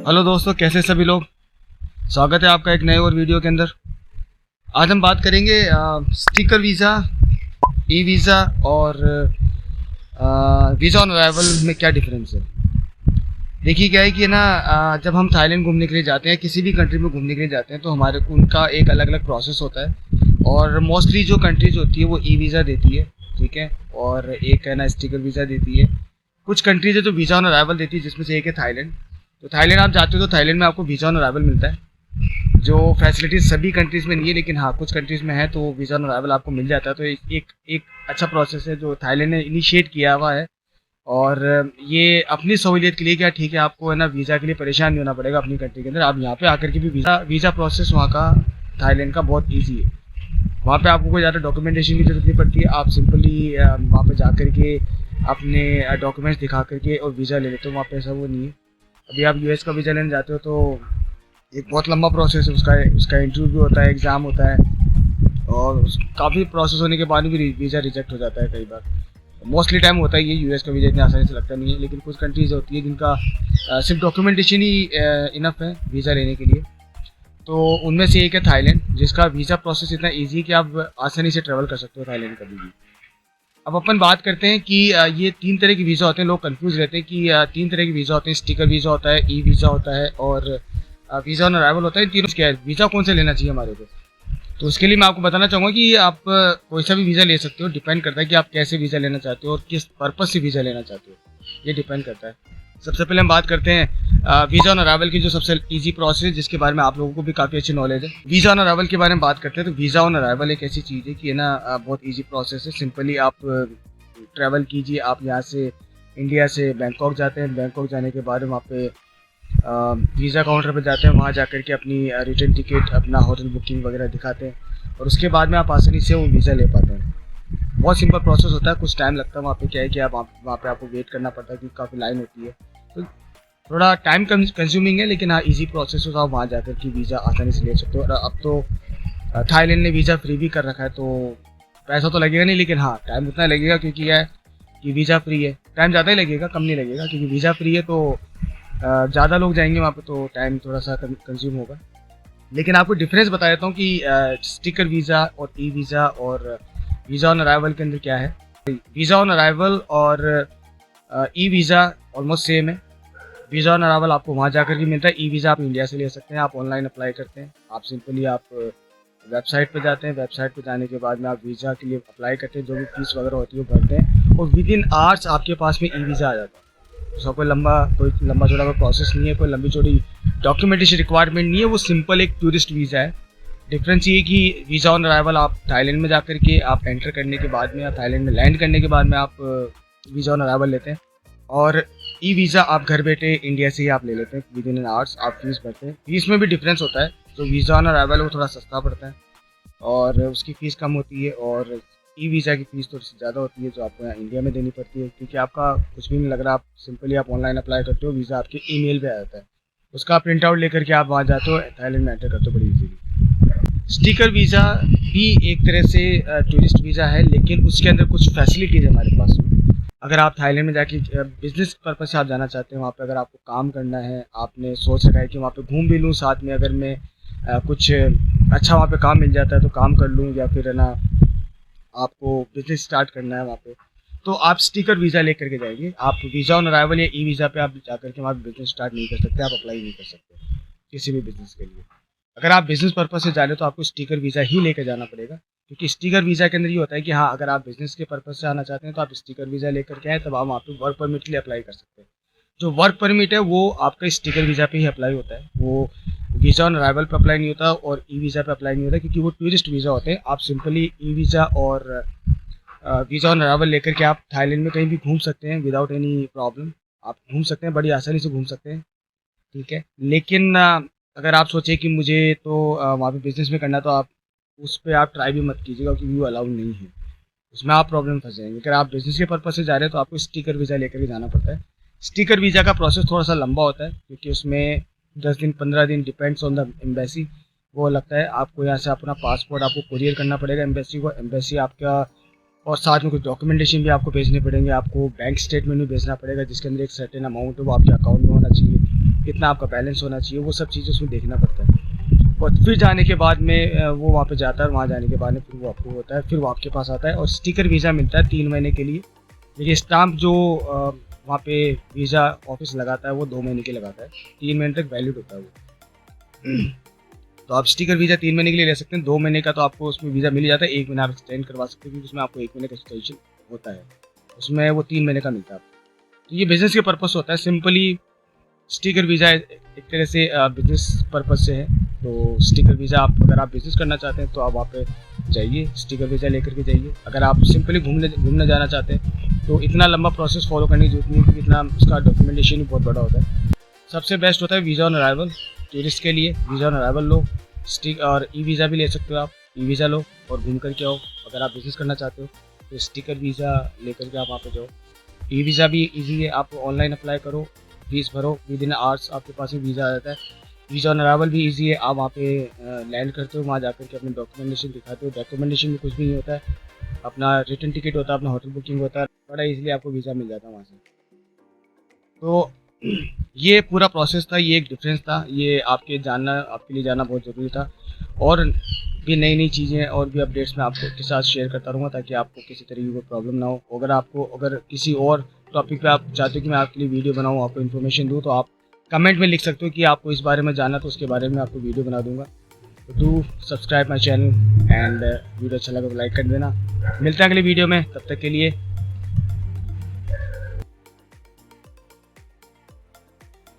Hello दोस्तों, कैसे सभी लोग। स्वागत है आपका एक नए और वीडियो के अंदर। आज हम बात करेंगे स्टिकर वीज़ा, ई वीज़ा और वीज़ा ऑन अराइवल में क्या डिफरेंस है। देखिए क्या है कि ना, जब हम थाईलैंड घूमने के लिए जाते हैं, किसी भी कंट्री में घूमने के लिए जाते हैं, तो हमारे उनका एक अलग अलग प्रोसेस होता है। और मोस्टली जो कंट्रीज होती है वो ई वीज़ा देती है, ठीक है, और एक है ना स्टिकर वीज़ा देती है। कुछ कंट्रीज है जो वीज़ा ऑन अराइवल देती है, जिसमें से एक है थाईलैंड। तो थाईलैंड आप जाते हो तो थाईलैंड में आपको वीज़ा ऑन अराइवल मिलता है, जो फैसिलिटीज़ सभी कंट्रीज़ में नहीं है, लेकिन हाँ कुछ कंट्रीज़ में है, तो वीज़ा ऑन अराइवल आपको मिल जाता है। तो एक अच्छा प्रोसेस है जो थाईलैंड ने इनिशिएट किया हुआ है। और ये अपनी सहूलियत के लिए क्या, ठीक है, आपको है ना वीज़ा के लिए परेशान नहीं होना पड़ेगा अपनी कंट्री के अंदर। आप यहाँ पे आकर के भी वीज़ा प्रोसेस वहाँ का थाईलैंड का बहुत ईजी है। वहाँ पे आपको कोई ज़्यादा डॉक्यूमेंटेशन की जरूरत नहीं पड़ती है। आप सिंपली वहाँ पे जा कर के अपने डॉक्यूमेंट्स दिखा करके और वीज़ा ले लेते हो। वहाँ पे ऐसा वो नहीं है। अभी आप यूएस का वीज़ा लेने जाते हो तो एक बहुत लंबा प्रोसेस है, उसका इंटरव्यू भी होता है, एग्ज़ाम होता है, और काफ़ी प्रोसेस होने के बाद भी वीज़ा रिजेक्ट हो जाता है कई बार। मोस्टली टाइम होता है ये, यूएस का वीज़ा इतनी आसानी से लगता नहीं है। लेकिन कुछ कंट्रीज होती है जिनका सिर्फ डॉक्यूमेंटेशन ही इनफ है वीज़ा लेने के लिए। तो उनमें से एक है थाईलैंड, जिसका वीज़ा प्रोसेस इतना ईजी है कि आप आसानी से ट्रैवल कर सकते हो थाईलैंड कभी भी। अब अपन बात करते हैं कि ये तीन तरह के वीज़ा होते हैं। लोग कंफ्यूज रहते हैं कि तीन तरह के वीज़ा होते हैं, स्टिकर वीज़ा होता है, ई वीज़ा होता है और वीज़ा ऑन अराइवल होता है। तीनों क्या है, वीज़ा कौन सा लेना चाहिए हमारे को। तो उसके लिए मैं आपको बताना चाहूँगा कि आप कोई सा भी वीज़ा ले सकते हो। डिपेंड करता है कि आप कैसे वीज़ा लेना चाहते हो और किस पर्पज़ से वीज़ा लेना चाहते हो, ये डिपेंड करता है। सबसे पहले हम बात करते हैं वीज़ा ऑन अराइवल की, जो सबसे इजी प्रोसेस है, जिसके बारे में आप लोगों को भी काफ़ी अच्छी नॉलेज है। वीज़ा ऑन अराइवल के बारे में बात करते हैं तो वीज़ा ऑन अराइवल एक ऐसी चीज़ है कि है ना, बहुत ईजी प्रोसेस है। सिंपली आप ट्रैवल कीजिए। आप यहाँ से इंडिया से बैंकॉक जाते हैं, बैंकॉक जाने के बाद वहाँ पे वीज़ा काउंटर पे जाते हैं। वहाँ जाकर के अपनी रिटर्न टिकट, अपना होटल बुकिंग वगैरह दिखाते हैं, और उसके बाद में आप आसानी से वो वीज़ा ले पाते हैं। बहुत सिंपल प्रोसेस होता है, कुछ टाइम लगता है। वहाँ पे क्या है कि आप वहाँ पे आपको वेट करना पड़ता है क्योंकि काफ़ी लाइन होती है, तो थोड़ा टाइम कंज्यूमिंग है। लेकिन हाँ, ईजी प्रोसेस होता है, आप वहाँ जाकर के वीज़ा आसानी से ले सकते हो। और अब तो थाईलैंड ने वीज़ा फ्री भी कर रखा है, तो पैसा तो लगेगा नहीं, लेकिन हाँ टाइम उतना लगेगा, क्योंकि यह है कि वीज़ा फ्री है। टाइम ज़्यादा ही लगेगा, कम नहीं लगेगा, क्योंकि वीज़ा फ्री है तो ज़्यादा लोग जाएंगे वहाँ पे, तो टाइम थोड़ा सा कंज्यूम होगा। लेकिन आपको डिफरेंस बता देता हूँ कि स्टिकर वीज़ा और ई वीज़ा और वीज़ा ऑन अराइवल के अंदर क्या है। वीज़ा ऑन अराइवल और ई वीज़ा ऑलमोस्ट सेम है। वीज़ा ऑन अराइवल आपको वहाँ जाकर के मिलता है। ई वीज़ा आप इंडिया से ले सकते हैं, आप ऑनलाइन अप्लाई करते हैं। आप सिंपली आप वेबसाइट पे जाते हैं, वेबसाइट पे जाने के बाद में आप वीज़ा के लिए अप्लाई करते हैं, जो भी फीस वगैरह होती है वो भरते हैं, और विद इन आवर्स आपके पास में ई वीज़ा आ जाता है। उसका कोई लंबा चौड़ा कोई प्रोसेस नहीं है, कोई लंबी चौड़ी डॉक्यूमेंटेशन रिक्वायरमेंट नहीं है। वो सिंपल एक टूरिस्ट वीज़ा है। डिफरेंस ये है कि वीज़ा ऑन अराइवल आप थाईलैंड में जाकर के आप एंटर करने के बाद में या थाईलैंड में लैंड करने के बाद में आप वीज़ा ऑन अराइवल लेते हैं, और ई वीज़ा आप घर बैठे इंडिया से ही आप ले लेते हैं। विद इन एन आवर्स आप फीस भरते हैं। फीस में भी डिफरेंस होता है। जो वीज़ा ऑन अराइवल है वो थोड़ा सस्ता पड़ता है और उसकी फ़ीस कम होती है, और ई वीज़ा की फ़ीस थोड़ी सी ज़्यादा होती है, जो आपको यहाँ इंडिया में देनी पड़ती है, क्योंकि आपका कुछ भी नहीं लग रहा। आप सिंपली आप ऑनलाइन अप्लाई करते हो, वीज़ा आपके ईमेल पे आ जाता है, उसका प्रिंट आउट लेकर के आप वहाँ जाते हो, थाईलैंड में एंटर करते हो बड़ी ईजीली। स्टिकर वीज़ा भी एक तरह से टूरिस्ट वीज़ा है, लेकिन उसके अंदर कुछ फैसिलिटीज़ है हमारे पास में। अगर आप थाईलैंड में जाके बिजनेस पर्पज से आप जाना चाहते हैं, वहाँ पे अगर आपको काम करना है, आपने सोच रखा है कि वहाँ पे घूम भी लूँ साथ में, अगर मैं कुछ अच्छा वहाँ पे काम मिल जाता है तो काम कर लूँ, या फिर है ना आपको बिजनेस स्टार्ट करना है वहाँ पे, तो आप स्टिकर वीज़ा लेकर के जाएंगे। आप वीज़ा ऑन अराइवल या ई वीज़ा पे आप जाकर के वहाँ बिजनेस स्टार्ट नहीं कर सकते, आप अप्लाई नहीं कर सकते किसी भी बिजनेस के लिए। अगर आप बिजनेस पर्पज से जा रहे हो तो आपको स्टिकर वीज़ा ही लेकर जाना पड़ेगा, क्योंकि स्टिकर वीज़ा के अंदर ये होता है कि हाँ, अगर आप बिजनेस के पर्पज से आना चाहते हैं तो आप स्टिकर वीज़ा लेकर के आए, तब आप वहाँ पे वर्क परमिट के लिए अप्लाई कर सकते हैं। जो वर्क परमिट है वो आपका स्टिकर वीज़ा पे ही अप्लाई होता है, वो वीज़ा ऑन अराइवल पे अप्लाई नहीं होता और ई वीज़ा पे अप्लाई नहीं होता, क्योंकि वो टूरिस्ट वीज़ा होते हैं। आप सिंपली ई वीज़ा और वीज़ा ऑन अराइवल लेकर के आप थाईलैंड में कहीं भी घूम सकते हैं विदाउट एनी प्रॉब्लम। आप घूम सकते हैं, बड़ी आसानी से घूम सकते हैं, ठीक है। लेकिन अगर आप सोचें कि मुझे तो वहाँ पे बिज़नेस में करना, तो आप उस पर आप ट्राई भी मत कीजिएगा, क्योंकि वो अलाउड नहीं है, उसमें आप प्रॉब्लम फंस जाएंगे। अगर आप बिज़नेस के पर्पज़ से जा रहे हैं तो आपको स्टिकर वीज़ा लेकर के जाना पड़ता है। स्टिकर वीज़ा का प्रोसेस थोड़ा सा लंबा होता है, क्योंकि उसमें 10 दिन 15 दिन डिपेंड्स ऑन द एम्बेसी वो लगता है। आपको यहाँ से अपना पासपोर्ट आपको कुरियर करना पड़ेगा एम्बेसी को, एम्बेसी आपका, और साथ में कुछ डॉक्यूमेंटेशन भी आपको भेजने पड़ेंगे। आपको बैंक स्टेटमेंट भी भेजना पड़ेगा, जिसके अंदर एक सर्टेन अमाउंट है वो आपके अकाउंट में होना चाहिए। कितना आपका बैलेंस होना चाहिए, वो सब चीज़ें उसमें देखना पड़ता है। और फिर जाने के बाद में वो वहाँ पे जाता है, वहाँ जाने के बाद में फिर वो आपको होता है, फिर वो आपके पास आता है और स्टिकर वीज़ा मिलता है 3 महीने के लिए। देखिए स्टाम्प जो वहाँ पे वीज़ा ऑफिस लगाता है वो 2 महीने के लगाता है, 3 महीने तक वैलिड होता है वो। तो आप स्टिकर वीज़ा 3 महीने के लिए ले सकते हैं, 2 महीने का तो आपको उसमें वीज़ा मिल ही जाता है, 1 महीना आप एक्सटेंड करवा सकते हैं क्योंकि उसमें आपको 1 महीने का एक्सटेंशन होता है, उसमें वो 3 महीने का मिलता है आपको। तो ये बिज़नेस के पर्पस होता है, सिंपली स्टिकर वीज़ा एक तरह से बिज़नेस पर्पस से है। तो स्टिकर वीज़ा आप अगर आप बिज़नेस करना चाहते हैं तो आप वहाँ पे जाइए, स्टिकर वीज़ा लेकर के जाइए। अगर आप सिंपली घूमने जाना चाहते हैं तो इतना लंबा प्रोसेस फॉलो करने की जरूरत नहीं है क्योंकि इतना उसका डॉक्यूमेंटेशन भी बहुत बड़ा होता है। सबसे बेस्ट होता है वीज़ा ऑन अराइवल, टूरिस्ट के लिए वीज़ा ऑन अराइवल लो, और ई वीज़ा भी ले सकते हो आप, ई वीज़ा लो और घूम करके आओ। अगर आप बिज़नेस करना चाहते हो तो स्टिकर वीज़ा लेकर के आप वहाँ पे जाओ। ई वीज़ा भी ईजी है, आप ऑनलाइन अप्लाई करो, फीस भरो, विद इन आवर्स आपके पास ही वीज़ा आ जाता है। वीज़ा ऑन अराइवल भी ईजी है, आप वहाँ पे लैंड करते हो, वहाँ जाकर के अपने डॉक्यूमेंटेशन दिखाते हो, डॉक्यूमेंटेशन में कुछ भी नहीं होता है, अपना रिटर्न टिकट होता है, अपना होटल बुकिंग होता है, बड़ा ईजिली आपको वीज़ा मिल जाता है वहाँ से। तो ये पूरा प्रोसेस था, ये एक डिफरेंस था, ये आपके लिए जानना बहुत ज़रूरी था। और भी नई नई चीज़ें और भी अपडेट्स मैं आपको के साथ शेयर करता रहूँगा ताकि आपको किसी तरीके की कोई प्रॉब्लम ना हो। अगर किसी और टॉपिक पे आप चाहते हो कि मैं आपके लिए वीडियो बनाऊँ, आपको इन्फॉर्मेशन दूँ, तो आप कमेंट में लिख सकते हो कि आपको इस बारे में जानना, तो उसके बारे में आपको वीडियो बना दूँगा। तो do subscribe my channel and video अच्छा लगा तो लाइक कर देना। मिलते हैं अगले वीडियो में, तब तक के लिए